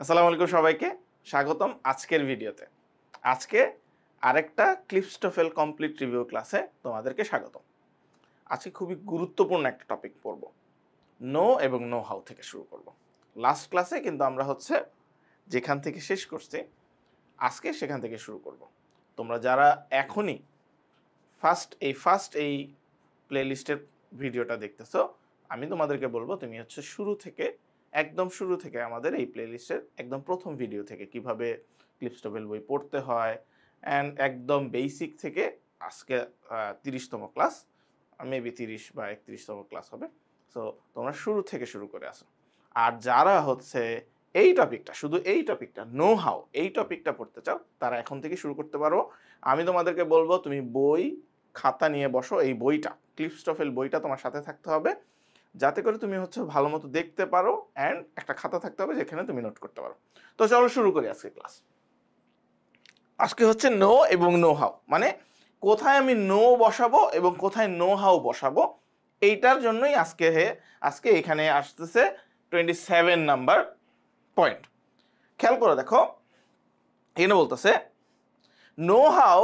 আসসালামু আলাইকুম সবাইকে স্বাগতম আজকের ভিডিওতে। আজকে আরেকটা ক্লিপস্টোফেল কমপ্লিট রিভিউ ক্লাসে তোমাদেরকে স্বাগতম। আজকে খুবই গুরুত্বপূর্ণ একটা টপিক পড়ব। নো এবং নো হাউ থেকে শুরু করব। লাস্ট ক্লাসে কিন্তু আমরা যেখান থেকে শেষ করছি আজকে সেখান থেকে শুরু করব। তোমরা যারা এখনই ফার্স্ট এই প্লেলিস্টের ভিডিওটা দেখতেছো, আমি তোমাদেরকে বলবো তুমি একদম শুরু থেকে আমাদের এই প্লেলিস্টের একদম প্রথম ভিডিও থেকে কিভাবে ক্লিপস্টোফেল বই পড়তে হয় অ্যান্ড একদম বেসিক থেকে আজকে 30তম ক্লাস, মেবি 30 বা 31তম ক্লাস হবে। সো তোমরা শুরু থেকে শুরু করে আসো। আর যারা এই টপিকটা শুধু এই টপিকটা নো হাউ এই টপিকটা পড়তে চাও তারা এখন থেকে শুরু করতে পারো। আমি তোমাদেরকে বলবো তুমি বই খাতা নিয়ে বসো, এই বইটা ক্লিপস্টোফেল বইটা তোমার সাথে থাকতে হবে যাতে করে তুমি ভালো মতো দেখতে পারো অ্যান্ড একটা খাতা থাকতে হবে যেখানে তুমি নোট করতে পারো। তো চলো শুরু করি আজকে ক্লাস। আজকে নো এবং নো হাউ, মানে কোথায় আমি নো বসাবো এবং কোথায় নো হাউ বসাবো, এইটার জন্যই আজকে এখানে আসতেছে 27 নাম্বার পয়েন্ট। খেয়াল করে দেখো, এখানে বলতেছে know how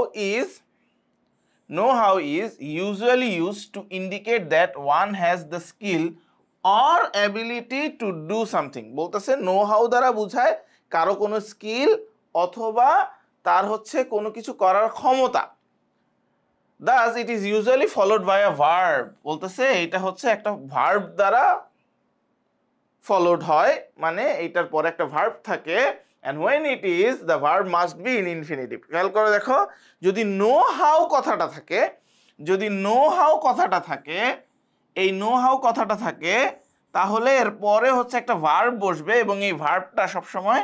is usually used to indicate that one has the skill or ability to do something। বলতেছে নো হাউ দ্বারা বোঝায় কারো কোনো স্কিল অথবা তার কোনো কিছু করার ক্ষমতা। Thus it is usually followed by a verb। বলতেছে এটা একটা ভার্ব দ্বারা ফলোড হয়, মানে এটার পরে একটা ভার্ব থাকে, and when it is the verb must be in infinitive। খেয়াল করে দেখো, যদি নো হাউ কথাটা থাকে এই নো হাউ কথাটা থাকে তাহলে এর পরে একটা ভার্ব বসবে এবং এই ভার্বটা সবসময়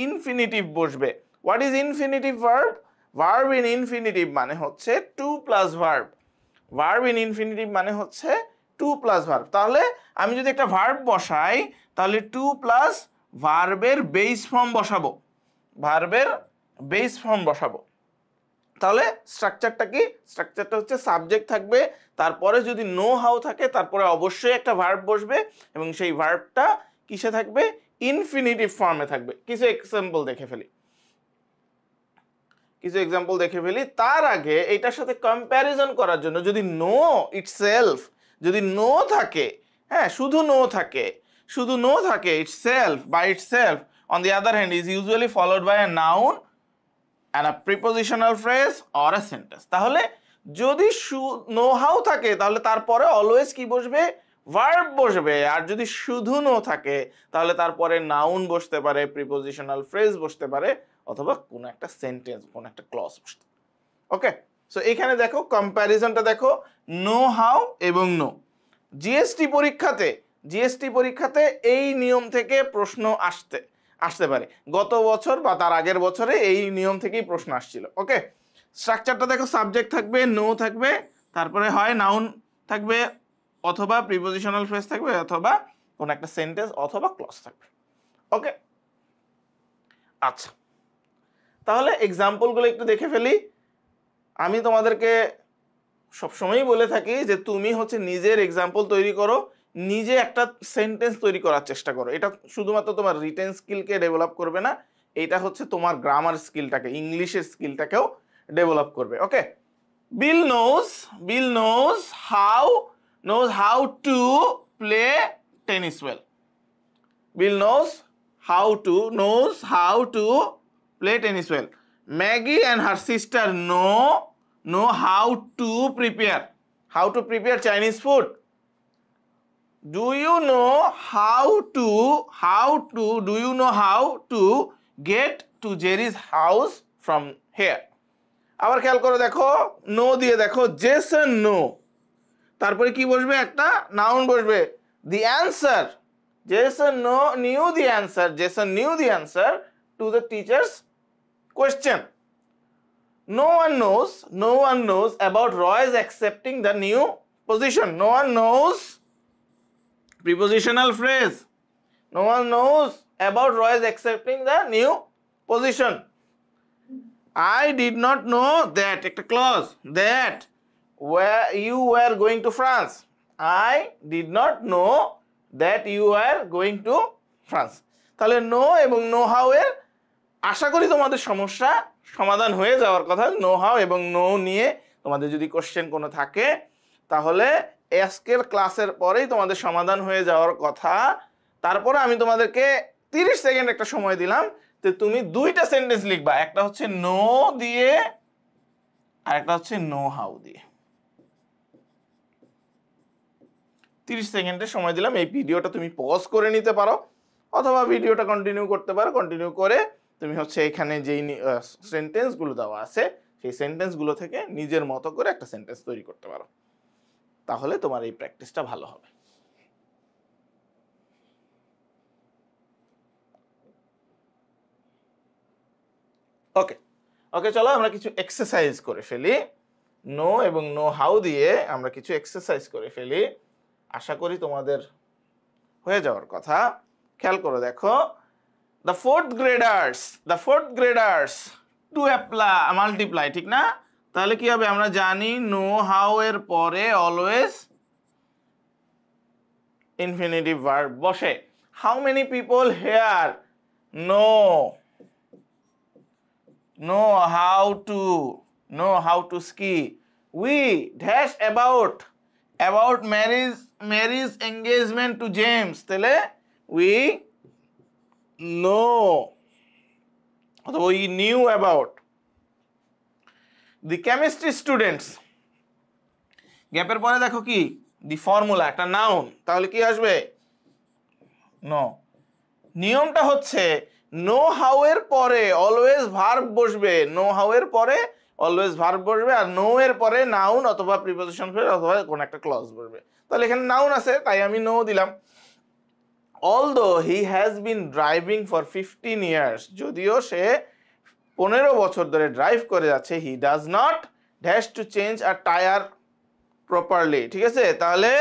ইনফিনিটিভ বসবে। What is infinitive verb? Verb in infinitive মানে to plus verb. Verb in infinitive মানে টু প্লাস ভার্ব। তাহলে আমি যদি একটা ভার্ব বসাই তাহলে টু প্লাস ভার্বের বেস ফর্ম বসাবো। তাহলে স্ট্রাকচারটা কি? স্ট্রাকচারটা সাবজেক্ট থাকবে, তারপরে যদি নো হাউ থাকে তারপরে অবশ্যই একটা ভার্ব বসবে এবং সেই ভার্বটা কিসে থাকবে? ইনফিনিটিভ ফর্মে থাকবে। কিছু এক্সাম্পল দেখে ফেলি। তার আগে এটার সাথে কম্প্যারিজন করার জন্য যদি নো থাকে, হ্যাঁ শুধু নো থাকে itself by itself, on the other hand is usually followed by a noun and a prepositional phrase or a sentence। তাহলে যদি নো হাউ থাকে তাহলে তারপরে অলওয়েজ কি বসবে? ভার্ব বসবে। আর যদি শুধু নো থাকে তাহলে তারপরে নাউন বসতে পারে, প্রিপোজিশনাল ফ্রেজ বসতে পারে, অথবা কোনো একটা সেন্টেন্স, কোনো একটা ক্লজ বসতে পারে। ওকে, সো এখানে দেখো কম্প্যারিজনটা দেখো, নো হাউ এবং নো। জিএসটি পরীক্ষাতে এই নিয়ম থেকে প্রশ্ন আসতে পারে। গত বছর বা তার আগের বছরে এই নিয়ম থেকেই প্রশ্ন আসছিল। ওকে, স্ট্রাকচারটা দেখো, সাবজেক্ট থাকবে, নো থাকবে, তারপরে হয় নাউন থাকবে অথবা প্রিপোজিশনাল ফ্রেজ থাকবে অথবা কোন একটা সেন্টেন্স অথবা ক্লজ থাকবে। ওকে, আচ্ছা তাহলে এক্সাম্পলগুলো একটু দেখে ফেলি। আমি তোমাদেরকে সবসময়ই বলে থাকি যে তুমি নিজের এক্সাম্পল তৈরি করো, নিজে একটা সেন্টেন্স তৈরি করার চেষ্টা করো। এটা শুধুমাত্র তোমার রিটেন স্কিলকে ডেভেলপ করবে না, এটা তোমার গ্রামার স্কিলটাকে, ইংলিশের স্কিলটাকেও ডেভেলপ করবে। Okay, Bill knows how to play tennis well. Bill knows how to play tennis well. Maggie and her sister know how to prepare Chinese food. Do you know how to get to Jerry's house from here? আবার খেয়াল করে দেখো, no দিয়ে দেখো, Jason no, তারপরে কি বসবে? একটা নাউন বসবে, the answer. Jason knew the answer to the teacher's question. No one knows about Roy's accepting the new position. No one knows, prepositional phrase. No one knows about Roy's accepting the new position. I did not know that, একটা clause, that you were going to France. I did not know that you were going to France. তাহলে no এবং know how এর আশা করি তোমাদের সমস্যা সমাধান হয়ে যাওয়ার কথা। নো হাউ এবং নো নিয়ে তোমাদের যদি কোশ্চেন কোনো থাকে তাহলে আজকের ক্লাসের পরেই তোমাদের সমাধান হয়ে যাওয়ার কথা। তারপরে আমি তোমাদেরকে 30 সেকেন্ড একটা সময় দিলাম, তো তুমি দুইটা সেন্টেন্স লিখবা, একটা হচ্ছে নো দিয়ে আর একটা হচ্ছে নো হাউ দিয়ে। 30 সেকেন্ডের সময় দিলাম। এই ভিডিওটা তুমি পজ করে নিতে পারো অথবা ভিডিওটা কন্টিনিউ করতে পারো। কন্টিনিউ করে তুমি হচ্ছে এখানে যেই সেন্টেন্সগুলো দেওয়া আছে সেই সেন্টেন্সগুলো থেকে নিজের মতো করে একটা সেন্টেন্স তৈরি করতে পারো, তাহলে তোমার এই প্র্যাকটিসটা ভালো হবে। ওকে ওকে, চলো আমরা কিছু এক্সারসাইজ করে ফেলি। নো এবং নো হাউ দিয়ে আমরা কিছু এক্সারসাইজ করে ফেলি, আশা করি তোমাদের হয়ে যাওয়ার কথা। খেয়াল করে দেখো, the fourth graders to apply multiply, ঠিক না? তাহলে কি হবে? আমরা জানি নো হাউ এর পরে অলওয়েজ ইনফিনিটিভ ভার্ব বসে। How many people hair know how to ski. We dash about Mary's engagement to James. তাহলে we know অথবা we knew about. The chemistry students, গ্যাপের পরে দেখো কি দি ফর্মুলা, একটা নাউন, তাহলে কি আসবে? নো। নিয়মটা হচ্ছে নো হাউ এর পরে অলওয়েজ ভার্ব বসবে, নো হাউ এর পরে অলওয়েজ ভার্ব বসবে, আর নো এর পরে নাউন অথবা প্রিপোজিশন ফ্রেজ অথবা কোন একটা ক্লজ বসবে। তাহলে এখানে নাউন আছে তাই আমি নো দিলাম। Although he has been driving for 15 years, যদিও সে 15 বছর ধরে ড্রাইভ করে যাচ্ছে, he does not dash to change a tire properly, ঠিক আছে? তাহলে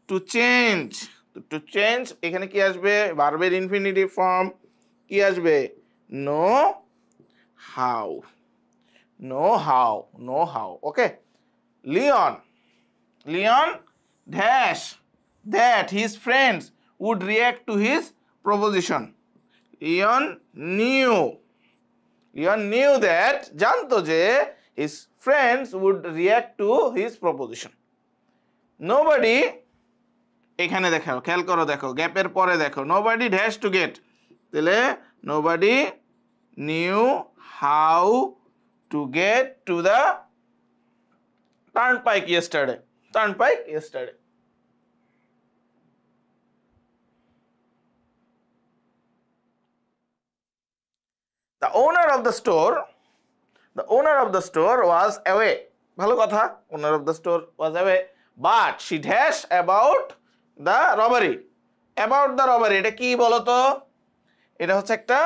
to change এখানে কি আসবে? ভার্বের ইনফিনিটিভ ফর্ম কি আসবে? Know how. Okay, Leon dash that his friends would react to his proposition. Leon knew that, জানতো যে his friends would react to his proposition. Nobody, এখানে দেখো, খেয়াল করো, দেখো গ্যাপের পরে দেখো, nobody dash to get, তাহলে nobody knew how to get to the turnpike yesterday. The owner of the store was away. ভালো কথা, owner of the store was away, but she dashed about the robbery. এটা কি বলতো? এটা হচ্ছে একটা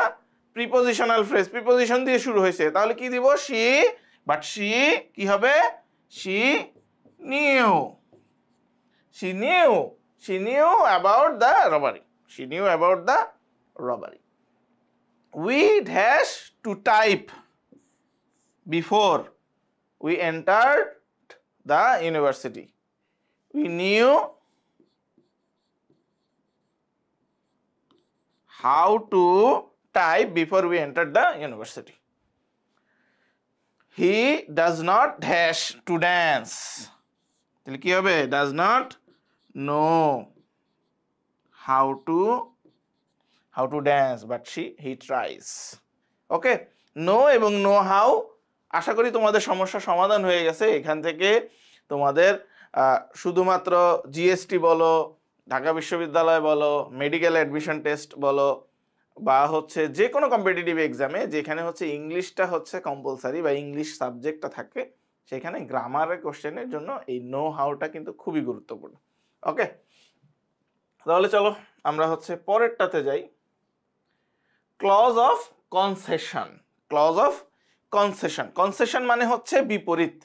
prepositional phrase, preposition দিয়ে শুরু হয়েছে, তাহলে কি দিব? she, but she কি হবে? she knew about the robbery. We dash to type before we entered the university. We knew how to type before we entered the university. He does not dash to dance. তাহলে কি হবে? does not know how to dance, but he tries. Okay, no এবং know how, আশা করি তোমাদের সমস্যা সমাধান হয়ে গেছে। এখান থেকে তোমাদের শুধুমাত্র জিএসটি বলো, ঢাকা বিশ্ববিদ্যালয় বলো, মেডিকেল অ্যাডমিশন টেস্ট বলো, বা হচ্ছে যে কোনো কম্পিটিটিভ এক্সামে যেখানে হচ্ছে ইংলিশটা হচ্ছে কম্পালসারি বা ইংলিশ সাবজেক্টটা থাকে, সেখানে গ্রামারের কোশ্চেনের জন্য এই নো হাউটা কিন্তু খুবই গুরুত্বপূর্ণ। ওকে, তাহলে চলো আমরা হচ্ছে পরেরটাতে যাই। ক্লজ অফ কনসেশন মানে হচ্ছে বিপরীত।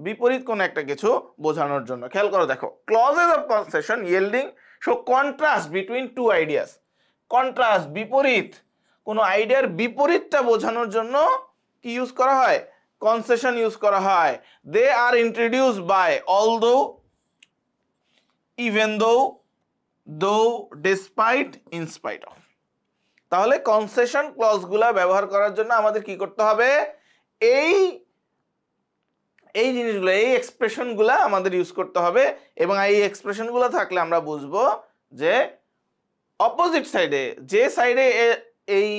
বিপরীত কোন একটা কিছু বোঝানোর জন্য। খেয়াল করো, দেখো, clauses of concession yielding show contrast between two ideas. Contrast, বিপরীত, কোন আইডিয়ার বিপরীতটা বোঝানোর জন্য কি ইউজ করা হয়? কনসেশন ইউজ করা হয়। They are introduced by, although, even though, though, despite, in spite of. তাহলে কনসেশন ক্লজগুলা ব্যবহার করার জন্য আমাদের কি করতে হবে, এই জিনিসগুলো, এই এক্সপ্রেশনগুলা আমাদের ইউজ করতে হবে। এবং এই এক্সপ্রেশনগুলো থাকলে আমরা বুঝবো যে অপোজিট সাইডে, যে সাইডে এই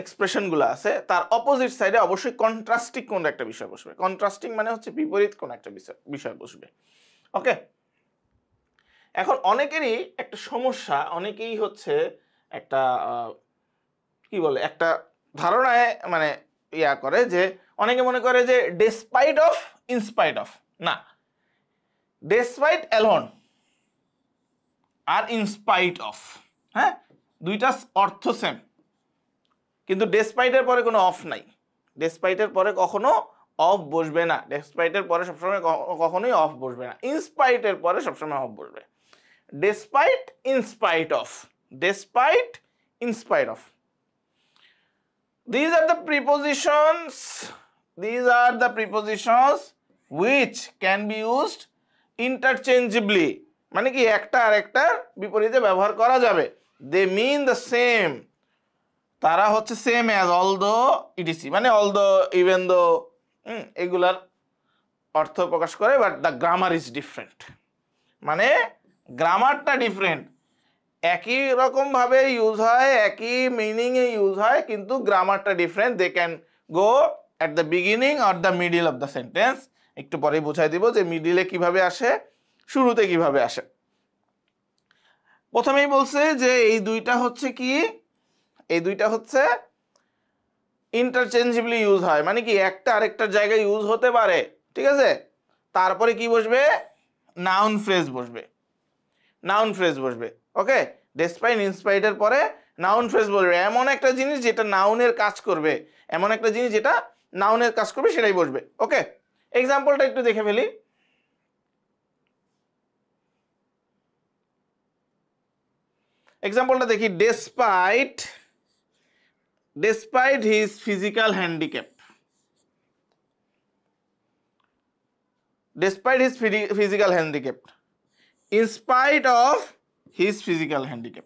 এক্সপ্রেশনগুলো আছে তার অপোজিট সাইডে অবশ্যই কন্ট্রাস্টিং কোন একটা বিষয় বসবে। কন্ট্রাস্টিং মানে হচ্ছে বিপরীত কোন একটা বিষয় বসবে। ওকে, এখন অনেকেরই একটা সমস্যা, অনেকেই হচ্ছে একটা কি বলে, একটা ধারণায় মানে ইয়া করে যে অনেকে মনে করে যে ডেসপাইট অফ, ইনস্পাইট অফ। না, ডেসপাইট অ্যালোন আর ইনস্পাইট অফ, হ্যাঁ, দুইটা অর্থ সেম, কিন্তু ডেসপাইটের পরে কোনো অফ নাই। ডেসপাইটের পরে কখনো অফ বসবে না, ডেসপাইটের পরে সবসময় কখনোই অফ বসবে না। ইনস্পাইটের পরে সবসময় অফ বসবে। Despite, in spite of, despite, in spite of. These are the prepositions. These are the prepositions which can be used interchangeably. মানে কি একটা আরেকটার বিপরীতে ব্যবহার করা যাবে। They mean the same. তারা হচ্ছে সেম অ্যাজ, although, etc. মানে although, even though, এগুলার অর্থ প্রকাশ করে, but the grammar is different. মানে গ্রামারটা ডিফারেন্ট। একই রকম ভাবে ইউজ হয়, একই মিনিং এ ইউজ হয়, কিন্তু গ্রামারটা different. They can go at the beginning or the middle of the sentence. একটু পরে বুঝাই দিব যে মিডিলে কিভাবে আসে, শুরুতে কিভাবে আসে। প্রথমেই বলছে যে এই দুইটা হচ্ছে কি, এই দুইটা হচ্ছে ইন্টারচেঞ্জেবলি ইউজ হয়। মানে কি একটা আরেকটার জায়গায় ইউজ হতে পারে, ঠিক আছে। তারপরে কি বসবে, নাউন ফ্রেজ বসবে, নাউন ফ্রেজ বসবে। ওকে, ডেসপাইট, ইনস্পাইটের পরে নাউন ফ্রেজ বসবে। এমন একটা জিনিস যেটা নাউনের কাজ করবে, এমন একটা জিনিস যেটা নাউনের কাজ করবে, সেটাই বসবে। ওকে, এক্সাম্পলটা একটু দেখে ফেলি। এক্সাম্পলটা দেখি। Despite, despite his physical handicap, despite his physical handicap, in spite of his physical handicap.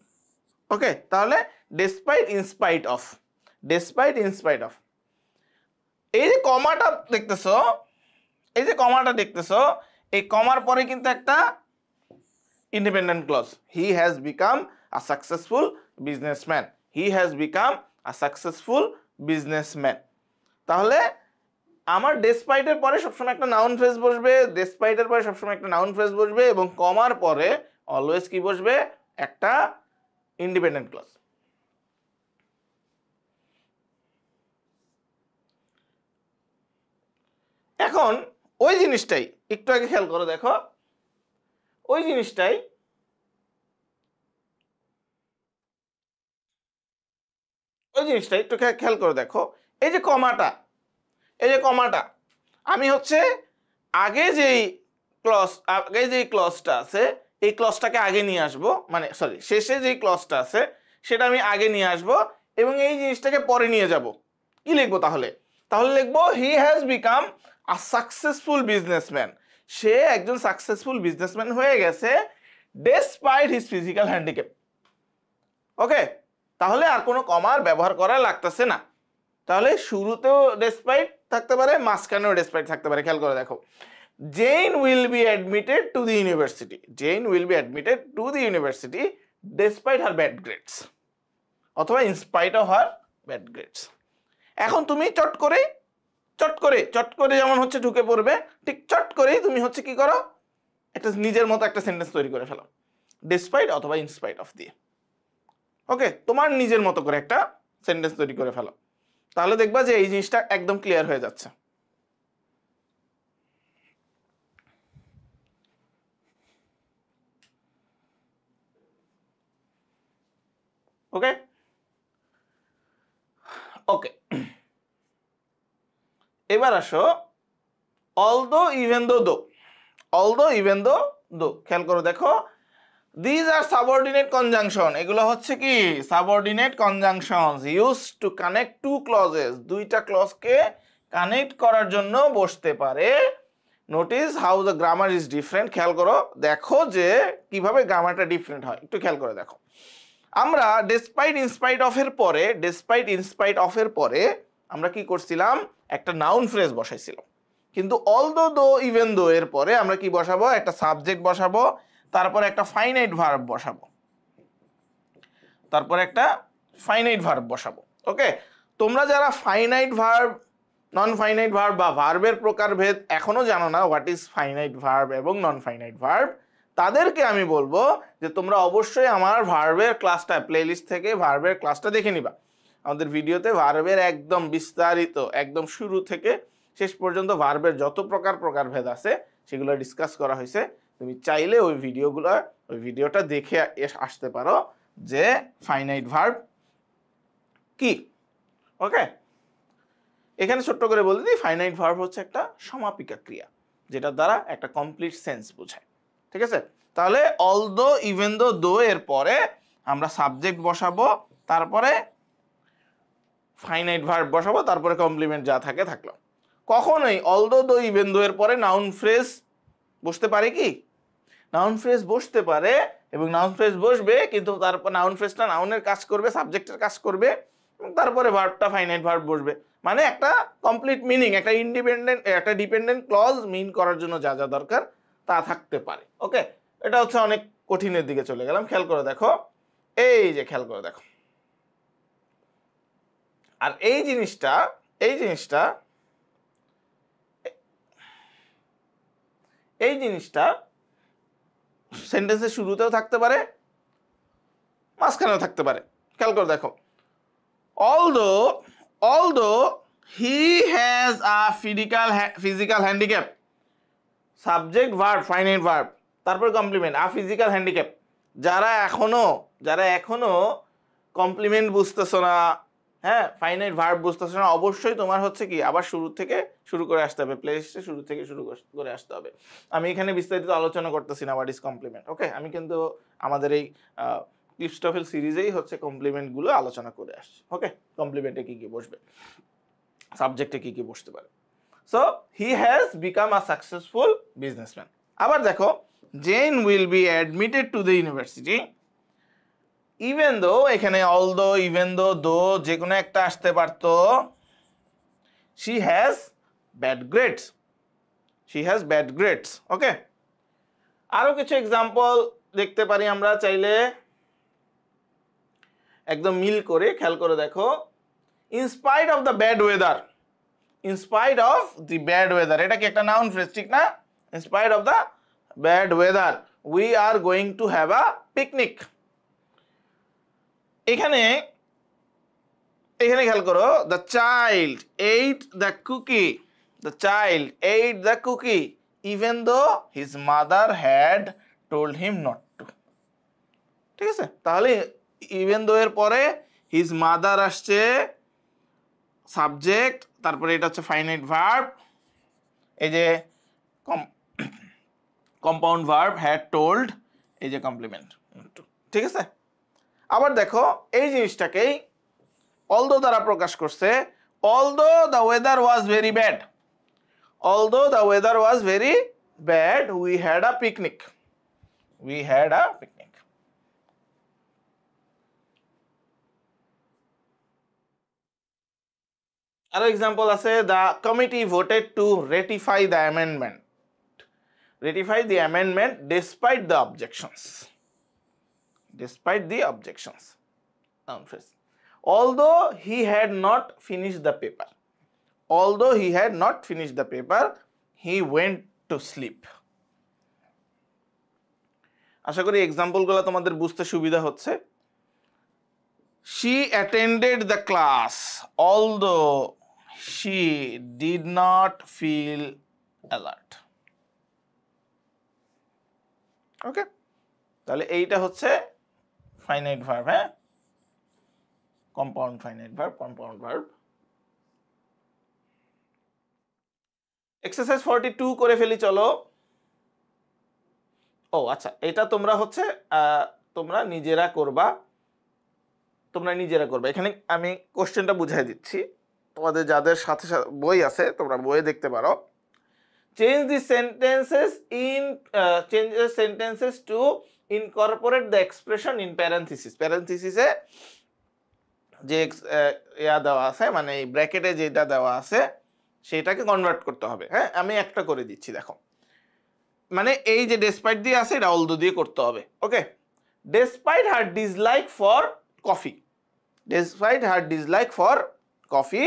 ওকে, তাহলে despite, in spite of, despite, in spite of। এই যে কমাটা দেখতেছো, এই যে কমাটা দেখতেছো, এই কমার পরে কিন্তু একটা independent clause. He has become a successful businessman, he has become a successful businessman. তাহলে আমার ডেসপাইটের পরে সবসময় একটা নাউন ফ্রেজ বসবে, ডেসপাইটের পরে সবসময় একটা নাউন ফ্রেজ বসবে, এবং কমার পরে অলওয়েজ কি বসবে, একটা ইন্ডিপেন্ডেন্ট ক্লজ। এখন ওই জিনিসটাই একটু আগে খেয়াল করে দেখো, ওই জিনিসটাই একটু খেয়াল করে দেখো। এই যে কমাটা, এই যে কমাটা, আমি হচ্ছে আগে যেই ক্লজটা আছে এই ক্লজটাকে আগে নিয়ে আসবো, মানে সরি, শেষে যেই ক্লজটা আছে সেটা আমি আগে নিয়ে আসবো, এবং এই জিনিসটাকে পরে নিয়ে যাব। কি লিখবো তাহলে? তাহলে লিখবো he has become a successful businessman. সে একজন সাকসেসফুল বিজনেসম্যান হয়ে গেছে despite his physical handicap. Okay, তাহলে আর কোনো কমার ব্যবহার করা লাগতেছে না। তাহলে শুরুতেও ডেসপাইট থাকতে পারে, মাঝখানেও ডেসপাইট থাকতে পারে। খেয়াল করে দেখো, Jane will be admitted to the university, Jane will be admitted to the university despite her bad grades, অথবা in spite of her bad grades. এখন তুমি চট করে যেমন হচ্ছে ঢুকে পড়বে, ঠিক চট করেই তুমি হচ্ছে কি করো, একটা নিজের মতো একটা সেন্টেন্স তৈরি করে ফেলো ডেসপাইট অথবা ইনস্পাইট অফ দিয়ে। ওকে, তোমার নিজের মতো করে একটা সেন্টেন্স তৈরি করে ফেলো, তাহলে দেখবা যে এই জিনিসটা একদম ক্লিয়ার হয়ে যাচ্ছে। ওকে ওকে, এবার আসো অলদো, ইভেন দো, দো। অলদো, ইভেন দো, দো। খেয়াল করো দেখো, these are subordinate conjunction। এগুলো হচ্ছে কি subordinate conjunctions used to connect two clauses। দুইটা ক্লজকে কানেক্ট করার জন্য বসতে পারে, notice how the grammar is different. খেয়াল করো, দেখো যে কিভাবে গ্রামারটা ডিফারেন্ট হয়, একটু খেয়াল করে দেখো। আমরা ডেসপাইট ইনস্পাইট অফ এর পরে, ডেসপাইট ইনস্পাইট অফ এর পরে আমরা কি করছিলাম, একটা নাউন ফ্রেজ বসাইছিলাম। কিন্তু অলদো দো ইভেন দো এর পরে আমরা কি বসাবো, একটা সাবজেক্ট বসাবো, তারপরে একটা ফাইনাইট ভার্ব বসাবো, তারপরে একটা ফাইনাইট ভার্ব বসাবো। ওকে, তোমরা যারা finite verb, non finite verb বা ভার্বের প্রকারভেদ এখনো জানো না, হোয়াট ইজ ফাইনাইট ভার্ব এবং নন ফাইনাইট ভার্ব, তাদেরকে আমি বলবো যে তোমরা অবশ্যই আমার ভার্বের ক্লাসটা, প্লেলিস্ট থেকে ভার্বের ক্লাসটা দেখে নিবা। আমাদের ভিডিওতে ভার্বের একদম বিস্তারিত, একদম শুরু থেকে শেষ পর্যন্ত ভার্বের যত প্রকারভেদ আছে সেগুলো ডিসকাস করা হয়েছে। তুমি চাইলে ওই ভিডিওটা দেখে আসতে পারো যে ফাইনাইট ভার্ব কি। ওকে, এখানে ছোট্ট করে বলে দিই, ফাইনাইট ভার্ব হচ্ছে একটা সমাপিকা ক্রিয়া যেটা দ্বারা একটা কমপ্লিট সেন্স বোঝায়। ঠিক আছে, তাহলে অলদো ইভেন দো দো এর পরে আমরা সাবজেক্ট বসাবো, তারপরে ফাইনাইট ভার্ব বসাবো, তারপরে কমপ্লিমেন্ট যা থাকে থাকলো। কখনোই অলদো দো ইভেন দো এর পরে নাউন ফ্রেজ বসতে পারে কি, নাউন ফ্রেজ বসতে পারে, এবং নাউন ফ্রেজ বসবে, কিন্তু তারপর নাউন ফ্রেজটা নাউনের কাজ করবে, সাবজেক্টের কাজ করবে, তারপরে ভার্বটা ফাইনাইট ভার্ব বসবে। মানে একটা কমপ্লিট মিনিং, একটা একটা ডিপেন্ডেন্ট ক্লজ মিন করার জন্য যা যা দরকার তা থাকতে পারে। ওকে, এটা হচ্ছে অনেক কঠিনের দিকে চলে গেলাম। খেয়াল করে দেখো, এই যে খেয়াল করে দেখো, আর এই জিনিসটা সেন্টেন্সের শুরুতেও থাকতে পারে, মাঝখানেও থাকতে পারে। খেয়াল করে দেখো, although he has a physical handicap, subject verb finite verb, তারপর কমপ্লিমেন্ট, আ ফিজিক্যাল হ্যান্ডিক্যাপ। যারা এখনো কমপ্লিমেন্ট বুঝতেছো না, হ্যাঁ ফাইনাইট ভার্ব বুঝতেছো না, অবশ্যই তোমার হচ্ছে কি আবার শুরু থেকে শুরু করে আসতে হবে, প্লেলিস্টে শুরু থেকে শুরু করে আসতে হবে। আমি এখানে বিস্তারিত আলোচনা করতেছি না হোয়াট ইজ কমপ্লিমেন্ট। ওকে, আমি কিন্তু আমাদের এই ক্লিপস্টফেল সিরিজেই হচ্ছে কমপ্লিমেন্টগুলো আলোচনা করে আসছি। ওকে, কমপ্লিমেন্টে কি কি বসবে, সাবজেক্টে কি কি বসতে পারে। So he has become a successful businessman. আবার দেখো, Jane will be admitted to the university. Even though, এখানে অলদো ইভেন দো যে কোনো একটা আসতে পারতো। She has bad grades. Okay, আরো কিছু এক্সাম্পল দেখতে পারি আমরা চাইলে, একদম মিল করে। খেয়াল করে দেখো, in spite of the bad weather, এটা কি একটা নাউন ফ্রেজ, ঠিক না? In spite of the bad weather we are going to have a picnic. এখানে খেয়াল করো, the child ate the cookie even though his mother had told him not to. ঠিক আছে, তাহলে ইভেন দো এর পরে হিজ মাদার আসছে সাবজেক্ট, তারপরে এটা হচ্ছে ফাইনাইট ভার্ব, এই যে কম্পাউন্ড ভার্ব হ্যাড টোল্ড, এই যে কমপ্লিমেন্ট। ঠিক আছে, আবার দেখো এই জিনিসটাকেই অলদো দ্বারা প্রকাশ করছে। Although the weather was very bad we had a picnic. আরো এক্সাম্পল আছে, the committee voted to ratify the amendment despite the objections. Noun phrase. Although he had not finished the paper, he went to sleep. আশা করি এক্সাম্পলগুলো তোমাদের বুঝতে সুবিধা হচ্ছে। She attended the class although she did not feel alert. ওকে, তাহলে এইটা হচ্ছে finite verb, হ্যাঁ, compound verb. Exercise 42 করে ফেলি, চলো। ও আচ্ছা, এটা তোমরা নিজেরা করবা। এখানে আমি কোশ্চেনটা বুঝাই দিচ্ছি, তোমাদের যাদের সাথে বই আছে তোমরা বইয়ে দেখতে পারো change the sentences to incorporate the expression in parenthesis. প্যারেনথিসিসে যে ইয়া দেওয়া আছে, মানে এই ব্র্যাকেটে যেটা দেওয়া আছে সেটাকে কনভার্ট করতে হবে। হ্যাঁ, আমি একটা করে দিচ্ছি, দেখো। মানে এই যে ডেসপাইট দিয়ে আছে, এটা অলদো দিয়ে করতে হবে। Okay, despite her dislike for coffee, despite her dislike for coffee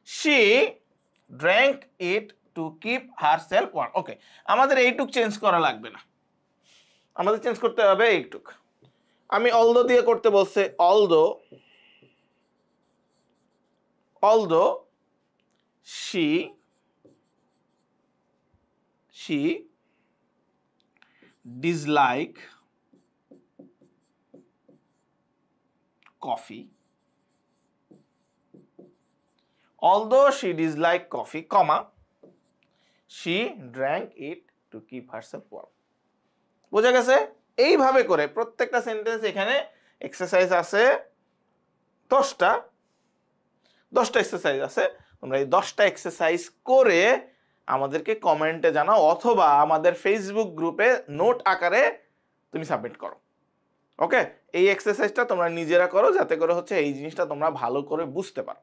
she drank it to keep herself warm. Okay, আমাদের এইটুক চেঞ্জ করা লাগবে না, আমাদের চেঞ্জ করতে হবে এইটুক। আমি অলদো দিয়ে করতে বলছে, although she dislike coffee, comma she drank it to keep herself warm। বোঝা গেছে? এইভাবে করে প্রত্যেকটা সেন্টেন্স, এখানে এক্সারসাইজ আছে 10টা এক্সারসাইজ আছে। তোমরা এই 10টা এক্সারসাইজ করে আমাদেরকে কমেন্টে জানাও, অথবা আমাদের ফেসবুক গ্রুপে নোট আকারে তুমি সাবমিট করো। ওকে, এই এক্সারসাইজটা তোমরা নিজেরা করো, যাতে করে হচ্ছে এই জিনিসটা তোমরা ভালো করে বুঝতে পারো।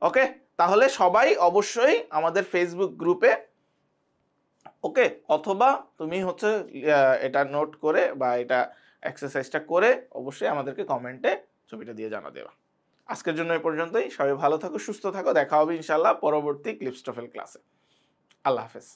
ওকে, তাহলে সবাই অবশ্যই আমাদের ফেসবুক গ্রুপে, ওকে, অথবা তুমি হচ্ছে এটা নোট করে বা এটা এক্সারসাইজটা করে অবশ্যই আমাদেরকে কমেন্টে ছবিটা দিয়ে জানা দেবা। আজকের জন্য এই পর্যন্তই। সবাই ভালো থাকো, সুস্থ থাকো। দেখা হবে ইনশাআল্লাহ পরবর্তী ক্লিপস্টফেল ক্লাসে। আল্লাহ হাফেজ।